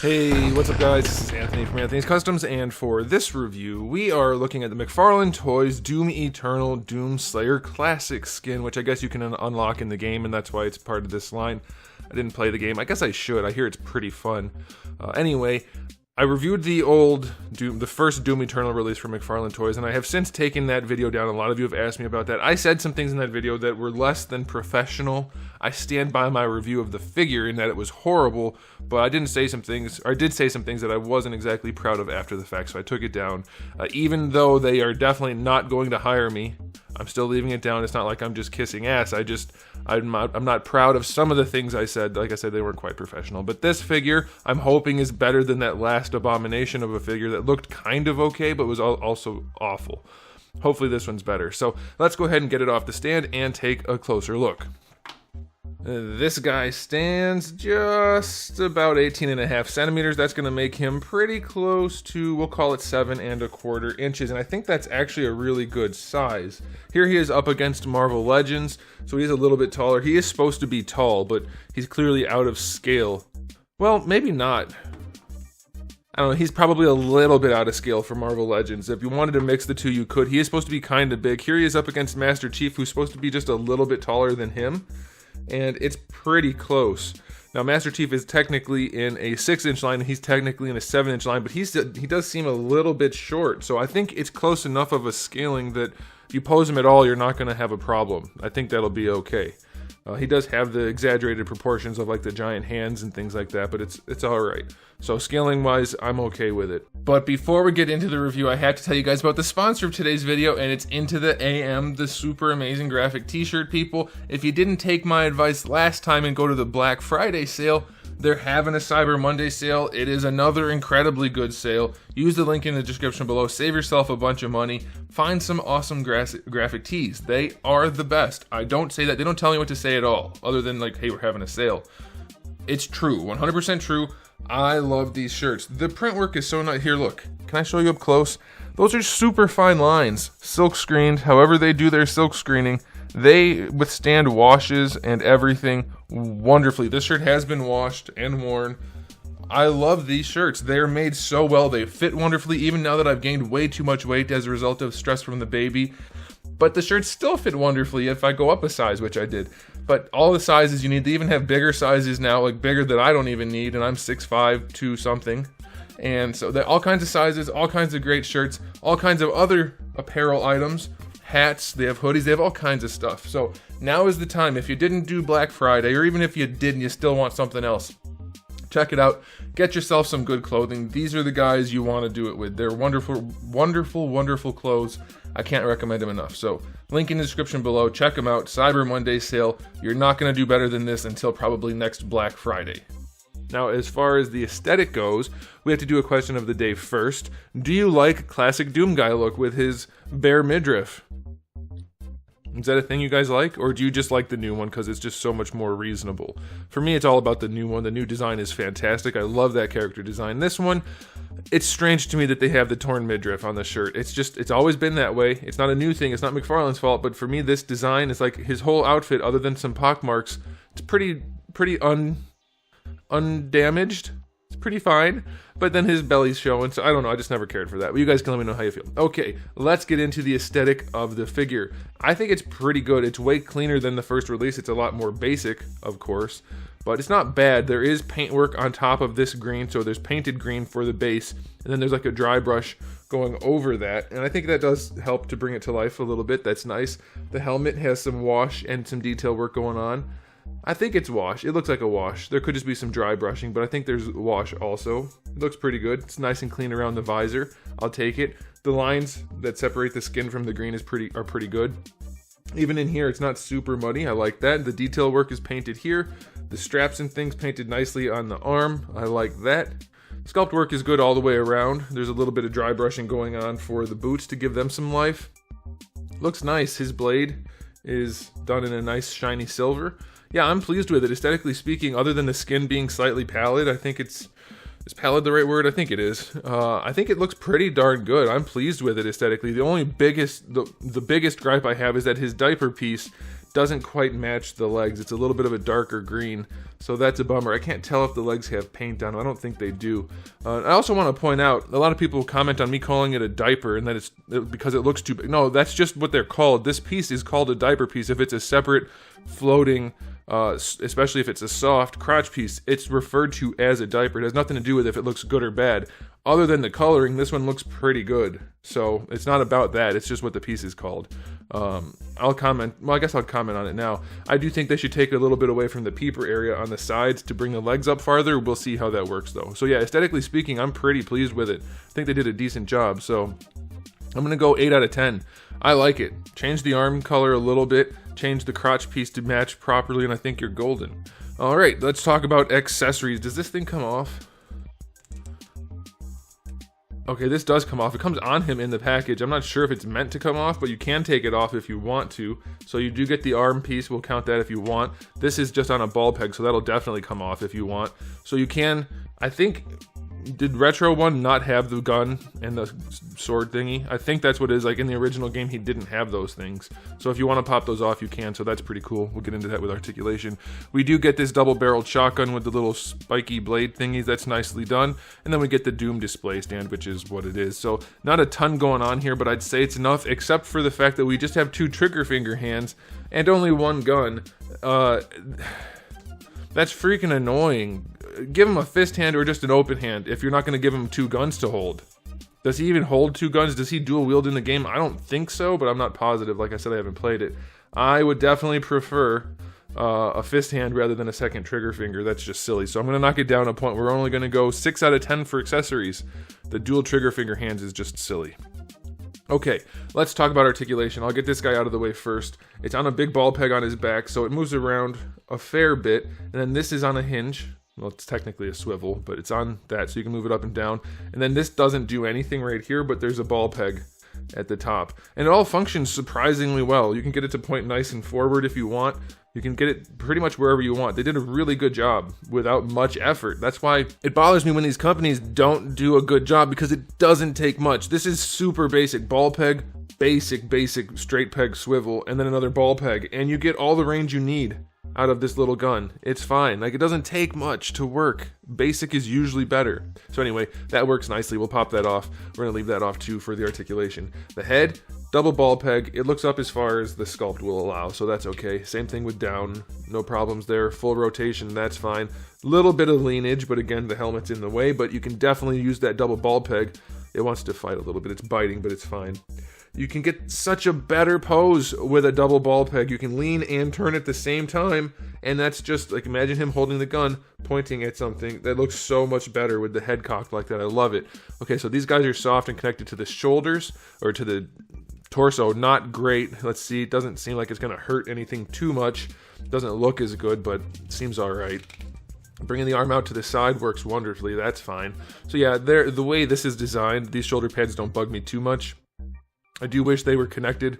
Hey, what's up guys? This is Anthony from Anthony's Customs, and for this review, we are looking at the McFarlane Toys Doom Eternal Doom Slayer Classic skin, which I guess you can unlock in the game, and that's why it's part of this line. I didn't play the game. I guess I should. I hear it's pretty fun. Anyway, I reviewed the first Doom Eternal release from McFarlane Toys, and I have since taken that video down. A lot of you have asked me about that. I said some things in that video that were less than professional. I stand by my review of the figure in that it was horrible, but I did say some things that I wasn't exactly proud of after the fact, so I took it down. Even though they are definitely not going to hire me, I'm still leaving it down. It's not like I'm just kissing ass. I'm not proud of some of the things I said. Like I said, they weren't quite professional. But this figure, I'm hoping, is better than that last abomination of a figure that looked kind of okay, but was also awful. Hopefully this one's better. So let's go ahead and get it off the stand and take a closer look. This guy stands just about 18.5 centimeters. That's going to make him pretty close to, we'll call it 7¼ inches, and I think that's actually a really good size. Here he is up against Marvel Legends, so he's a little bit taller. He is supposed to be tall, but he's clearly out of scale. Well, maybe not. I don't know, he's probably a little bit out of scale for Marvel Legends. If you wanted to mix the two, you could. He is supposed to be kind of big. Here he is up against Master Chief, who's supposed to be just a little bit taller than him. And it's pretty close. Now, Master Chief is technically in a 6-inch line, and he's technically in a 7-inch line, but he does seem a little bit short. So I think it's close enough of a scaling that if you pose him at all, you're not going to have a problem. I think that'll be okay. He does have the exaggerated proportions of like the giant hands and things like that, but it's all right. So scaling wise, I'm okay with it. But before we get into the review, I have to tell you guys about the sponsor of today's video, and it's Into the AM, the super amazing graphic t-shirt people. If you didn't take my advice last time and go to the Black Friday sale, they're having a Cyber Monday sale. It is another incredibly good sale. Use the link in the description below. Save yourself a bunch of money. Find some awesome graphic tees. They are the best. I don't say that. They don't tell me what to say at all, other than like, hey, we're having a sale. It's true. 100% true. I love these shirts. The print work is so nice. Here, look. Can I show you up close? Those are super fine lines. Silk screened. However they do their silk screening, they withstand washes and everything wonderfully. This shirt has been washed and worn. I love these shirts. They're made so well. They fit wonderfully, even now that I've gained way too much weight as a result of stress from the baby. But the shirts still fit wonderfully if I go up a size, which I did. But all the sizes you need, they even have bigger sizes now, like bigger that I don't even need, and I'm 6'5", 2 something. And so they're all kinds of sizes, all kinds of great shirts, all kinds of other apparel items. Hats, they have hoodies, they have all kinds of stuff. So now is the time. If you didn't do Black Friday, or even if you did and you still want something else, check it out. Get yourself some good clothing. These are the guys you want to do it with. They're wonderful, wonderful, wonderful clothes. I can't recommend them enough. So link in the description below. Check them out. Cyber Monday sale. You're not going to do better than this until probably next Black Friday. Now, as far as the aesthetic goes, we have to do a question of the day first. Do you like classic Doom guy look with his bare midriff? Is that a thing you guys like? Or do you just like the new one because it's just so much more reasonable? For me, it's all about the new one. The new design is fantastic. I love that character design. This one, it's strange to me that they have the torn midriff on the shirt. It's always been that way. It's not a new thing. It's not McFarlane's fault. But for me, this design is like his whole outfit, other than some pockmarks, it's pretty undamaged. It's pretty fine, but then his belly's showing, so I don't know, I just never cared for that. But you guys can let me know how you feel. Okay, let's get into the aesthetic of the figure. I think it's pretty good. It's way cleaner than the first release. It's a lot more basic, of course, but it's not bad. There is paintwork on top of this green, so there's painted green for the base, and then there's like a dry brush going over that, and I think that does help to bring it to life a little bit. That's nice. The helmet has some wash and some detail work going on. I think it's wash. It looks like a wash. There could just be some dry brushing, but I think there's wash also. It looks pretty good. It's nice and clean around the visor. I'll take it. The lines that separate the skin from the green are pretty good. Even in here, it's not super muddy. I like that. The detail work is painted here. The straps and things painted nicely on the arm. I like that. Sculpt work is good all the way around. There's a little bit of dry brushing going on for the boots to give them some life. Looks nice. His blade is done in a nice shiny silver. Yeah, I'm pleased with it. Aesthetically speaking, other than the skin being slightly pallid, I think is pallid the right word? I think it is. I think it looks pretty darn good. I'm pleased with it aesthetically. The only biggest gripe I have is that his diaper piece doesn't quite match the legs. It's a little bit of a darker green, so that's a bummer. I can't tell if the legs have paint on them. I don't think they do. I also want to point out, a lot of people comment on me calling it a diaper and that it's because it looks too big. No, that's just what they're called. This piece is called a diaper piece if it's a separate floating, especially if it's a soft crotch piece, it's referred to as a diaper. It has nothing to do with if it looks good or bad. Other than the coloring, this one looks pretty good. So it's not about that, it's just what the piece is called. I'll comment, well, I guess I'll comment on it now. I do think they should take a little bit away from the peeper area on the sides to bring the legs up farther. We'll see how that works though. So yeah, aesthetically speaking, I'm pretty pleased with it. I think they did a decent job, so I'm gonna go 8 out of 10. I like it. Change the arm color a little bit, change the crotch piece to match properly, and I think you're golden. All right, let's talk about accessories. Does this thing come off? Okay, this does come off. It comes on him in the package. I'm not sure if it's meant to come off, but you can take it off if you want to. So you do get the arm piece. We'll count that if you want. This is just on a ball peg, so that'll definitely come off if you want. So you can, I think, did Retro 1 not have the gun and the sword thingy? I think that's what it is. Like in the original game, he didn't have those things. So if you want to pop those off, you can. So that's pretty cool. We'll get into that with Articulation. We do get this double-barreled shotgun with the little spiky blade thingies. That's nicely done. And then we get the Doom display stand, which is what it is. So not a ton going on here, but I'd say it's enough, except for the fact that we just have 2 trigger finger hands and only 1 gun. That's freaking annoying. Give him a fist hand or just an open hand if you're not going to give him 2 guns to hold. Does he even hold 2 guns? Does he dual wield in the game? I don't think so, but I'm not positive. Like I said, I haven't played it. I would definitely prefer a fist hand rather than a second trigger finger. That's just silly. So I'm going to knock it down a point. We're only going to go 6 out of 10 for accessories. The dual trigger finger hands is just silly. Okay, let's talk about Articulation. I'll get this guy out of the way first. It's on a big ball peg on his back, so it moves around a fair bit. And then this is on a hinge. Well, it's technically a swivel, but it's on that, so you can move it up and down. And then this doesn't do anything right here, but there's a ball peg at the top. And it all functions surprisingly well. You can get it to point nice and forward if you want. You can get it pretty much wherever you want. They did a really good job without much effort. That's why it bothers me when these companies don't do a good job, because it doesn't take much. This is super basic. Ball peg, basic straight peg swivel, and then another ball peg. And you get all the range you need out of this little gun. It's fine. Like, it doesn't take much to work. Basic is usually better. So anyway, that works nicely. We'll pop that off. We're gonna leave that off too for the Articulation. The head, double ball peg. It looks up as far as the sculpt will allow, so that's okay. Same thing with down. No problems there. Full rotation, that's fine. Little bit of leanage, but again, the helmet's in the way, but you can definitely use that double ball peg. It wants to fight a little bit. It's biting, but it's fine. You can get such a better pose with a double ball peg. You can lean and turn at the same time, and that's just, like, imagine him holding the gun, pointing at something. That looks so much better with the head cocked like that. I love it. Okay, so these guys are soft and connected to the shoulders, or to the torso. Not great. Let's see. It doesn't seem like it's going to hurt anything too much. Doesn't look as good, but it seems all right. Bringing the arm out to the side works wonderfully. That's fine. So yeah, the way this is designed, these shoulder pads don't bug me too much. I do wish they were connected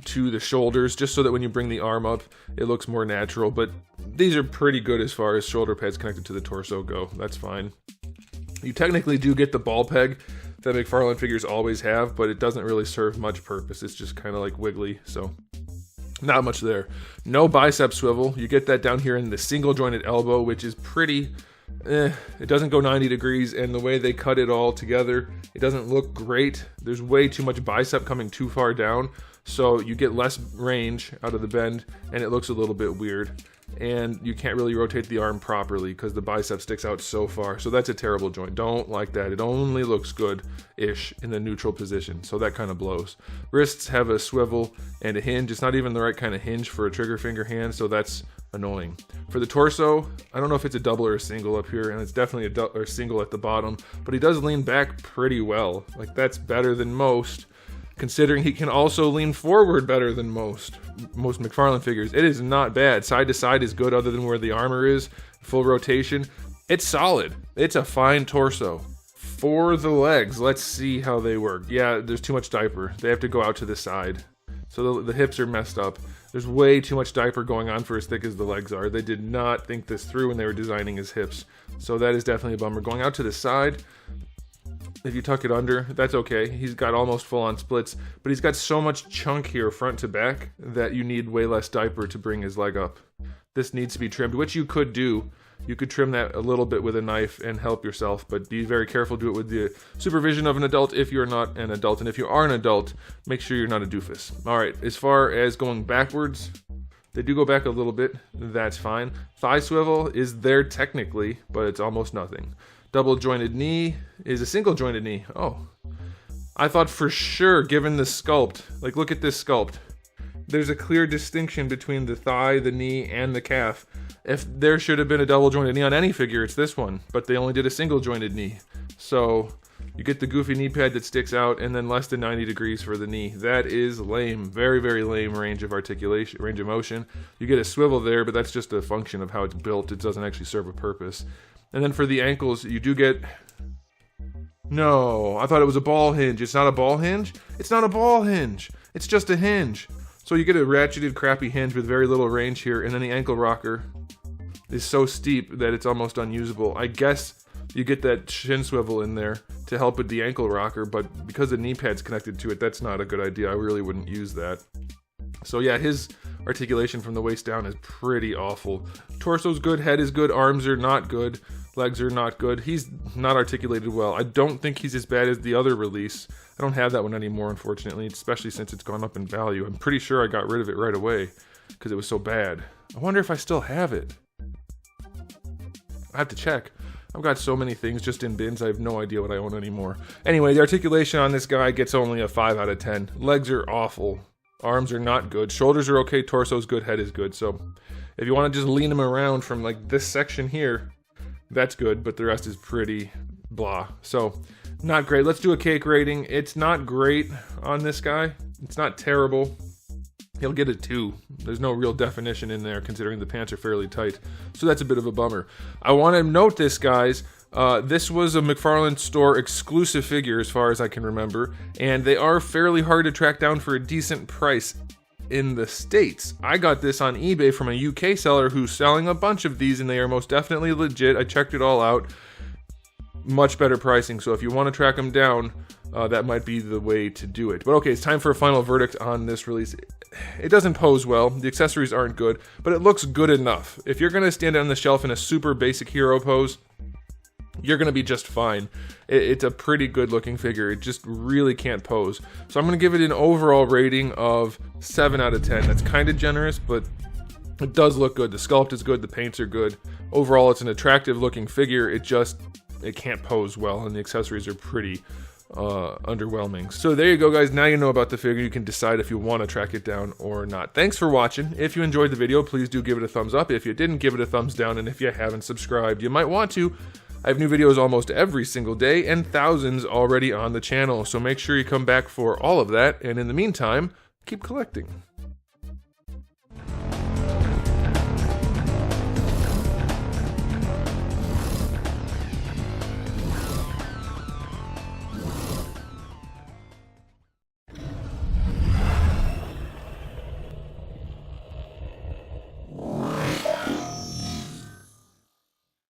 to the shoulders, just so that when you bring the arm up, it looks more natural. But these are pretty good as far as shoulder pads connected to the torso go. That's fine. You technically do get the ball peg that McFarlane figures always have, but it doesn't really serve much purpose. It's just kind of like wiggly, so not much there. No bicep swivel. You get that down here in the single jointed elbow, which is pretty... It doesn't go 90 degrees, and the way they cut it all together, it doesn't look great. There's way too much bicep coming too far down, so you get less range out of the bend, and it looks a little bit weird. And you can't really rotate the arm properly because the bicep sticks out so far, so that's a terrible joint. Don't like that. It only looks good-ish in the neutral position, so that kind of blows. Wrists have a swivel and a hinge. It's not even the right kind of hinge for a trigger finger hand, so that's annoying. For the torso, I don't know if it's a double or a single up here, and it's definitely a single at the bottom, but he does lean back pretty well. Like, that's better than most, considering he can also lean forward better than most McFarlane figures. It is not bad. Side to side is good, other than where the armor is. Full rotation. It's solid. It's a fine torso. For the legs, let's see how they work. Yeah, there's too much diaper. They have to go out to the side. So the hips are messed up. There's way too much diaper going on for as thick as the legs are. They did not think this through when they were designing his hips. So that is definitely a bummer. Going out to the side, if you tuck it under, that's okay. He's got almost full-on splits, but he's got so much chunk here front to back that you need way less diaper to bring his leg up. This needs to be trimmed, which you could do. You could trim that a little bit with a knife and help yourself, but be very careful. Do it with the supervision of an adult if you're not an adult, and if you are an adult, make sure you're not a doofus. All right, as far as going backwards, they do go back a little bit. That's fine. Thigh swivel is there technically, but it's almost nothing. Double jointed knee is a single jointed knee. Oh, I thought for sure, given the sculpt, like look at this sculpt. There's a clear distinction between the thigh, the knee, and the calf. If there should have been a double jointed knee on any figure, it's this one, but they only did a single jointed knee. So you get the goofy knee pad that sticks out, and then less than 90 degrees for the knee. That is lame. Very, very lame range of articulation, range of motion. You get a swivel there, but that's just a function of how it's built. It doesn't actually serve a purpose. And then for the ankles, you do get... No, I thought it was a ball hinge. It's not a ball hinge? It's not a ball hinge. It's just a hinge. So you get a ratcheted, crappy hinge with very little range here, and then the ankle rocker is so steep that it's almost unusable. I guess you get that shin swivel in there to help with the ankle rocker, but because the knee pad's connected to it, that's not a good idea. I really wouldn't use that. So yeah, his articulation from the waist down is pretty awful. Torso's good, head is good, arms are not good, legs are not good. He's not articulated well. I don't think he's as bad as the other release. I don't have that one anymore, unfortunately, especially since it's gone up in value. I'm pretty sure I got rid of it right away because it was so bad. I wonder if I still have it. I have to check. I've got so many things just in bins, I have no idea what I own anymore. Anyway, the articulation on this guy gets only a 5 out of 10. Legs are awful. Arms are not good. Shoulders are okay. Torso's good. Head is good. So if you want to just lean him around from like this section here, that's good, but the rest is pretty blah. So not great. Let's do a cake rating. It's not great on this guy. It's not terrible. He'll get a 2. There's no real definition in there considering the pants are fairly tight. So that's a bit of a bummer. I want to note this, guys. This was a McFarlane store exclusive figure as far as I can remember, and they are fairly hard to track down for a decent price in the States. I got this on eBay from a UK seller who's selling a bunch of these, and they are most definitely legit. I checked it all out. Much better pricing, so if you want to track them down, that might be the way to do it. But okay, it's time for a final verdict on this release. It doesn't pose well, the accessories aren't good, but it looks good enough. If you're going to stand on the shelf in a super basic hero pose, you're going to be just fine. It's a pretty good looking figure. It just really can't pose. So I'm going to give it an overall rating of 7 out of 10. That's kind of generous, but it does look good. The sculpt is good. The paints are good. Overall, it's an attractive looking figure. It can't pose well, and the accessories are pretty underwhelming. So there you go, guys. Now you know about the figure. You can decide if you want to track it down or not. Thanks for watching. If you enjoyed the video, please do give it a thumbs up. If you didn't, give it a thumbs down. And if you haven't subscribed, you might want to. I have new videos almost every single day and thousands already on the channel. So make sure you come back for all of that. And in the meantime, keep collecting.